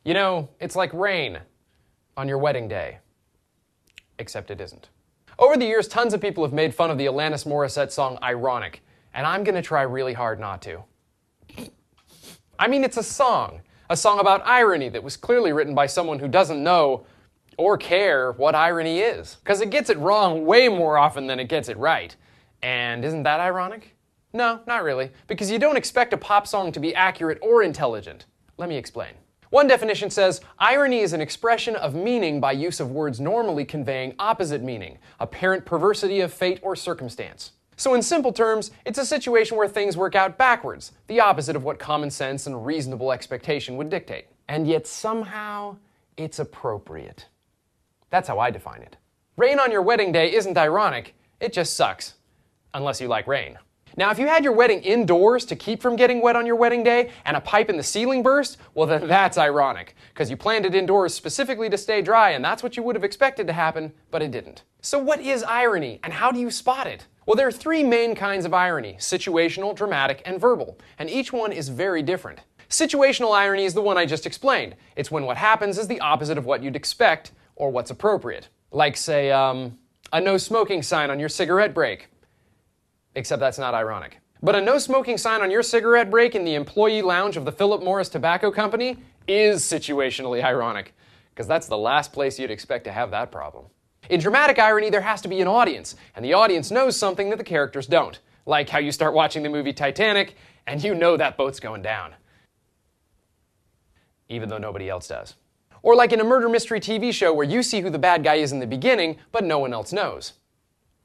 You know, it's like rain on your wedding day. Except it isn't. Over the years, tons of people have made fun of the Alanis Morissette song Ironic, and I'm gonna try really hard not to. I mean, it's a song about irony that was clearly written by someone who doesn't know or care what irony is. Because it gets it wrong way more often than it gets it right. And isn't that ironic? No, not really, because you don't expect a pop song to be accurate or intelligent. Let me explain. One definition says, irony is an expression of meaning by use of words normally conveying opposite meaning, apparent perversity of fate or circumstance. So in simple terms, it's a situation where things work out backwards, the opposite of what common sense and reasonable expectation would dictate. And yet somehow, it's appropriate. That's how I define it. Rain on your wedding day isn't ironic, it just sucks. Unless you like rain. Now, if you had your wedding indoors to keep from getting wet on your wedding day and a pipe in the ceiling burst, well then that's ironic, because you planned it indoors specifically to stay dry and that's what you would have expected to happen, but it didn't. So what is irony and how do you spot it? Well, there are three main kinds of irony: situational, dramatic, and verbal, and each one is very different. Situational irony is the one I just explained. It's when what happens is the opposite of what you'd expect or what's appropriate. Like, say, a no smoking sign on your cigarette break. Except that's not ironic. But a no smoking sign on your cigarette break in the employee lounge of the Philip Morris Tobacco Company is situationally ironic, because that's the last place you'd expect to have that problem. In dramatic irony, there has to be an audience, and the audience knows something that the characters don't. Like how you start watching the movie Titanic, and you know that boat's going down. Even though nobody else does. Or like in a murder mystery TV show where you see who the bad guy is in the beginning, but no one else knows.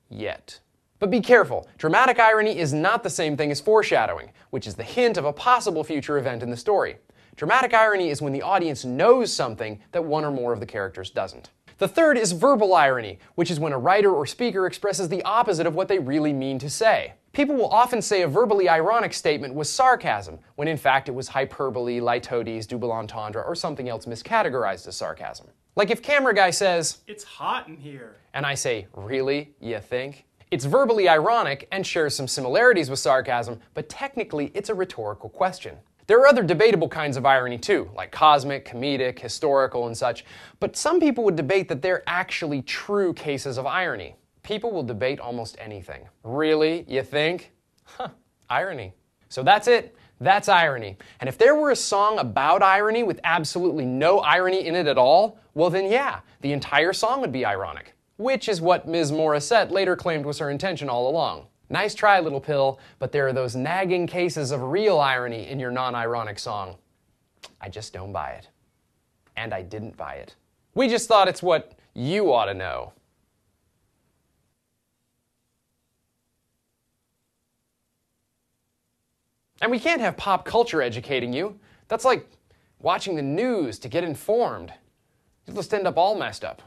Yet. But be careful, dramatic irony is not the same thing as foreshadowing, which is the hint of a possible future event in the story. Dramatic irony is when the audience knows something that one or more of the characters doesn't. The third is verbal irony, which is when a writer or speaker expresses the opposite of what they really mean to say. People will often say a verbally ironic statement was sarcasm, when in fact it was hyperbole, litotes, double entendre, or something else miscategorized as sarcasm. Like if camera guy says, "It's hot in here," and I say, "Really? You think?" It's verbally ironic and shares some similarities with sarcasm, but technically it's a rhetorical question. There are other debatable kinds of irony too, like cosmic, comedic, historical, and such, but some people would debate that they're actually true cases of irony. People will debate almost anything. Really? You think? Huh, irony. So that's it. That's irony. And if there were a song about irony with absolutely no irony in it at all, well then yeah, the entire song would be ironic. Which is what Ms. Morissette later claimed was her intention all along. Nice try, little pill, but there are those nagging cases of real irony in your non-ironic song. I just don't buy it. And I didn't buy it. We just thought it's what you ought to know. And we can't have pop culture educating you. That's like watching the news to get informed. You'll just end up all messed up.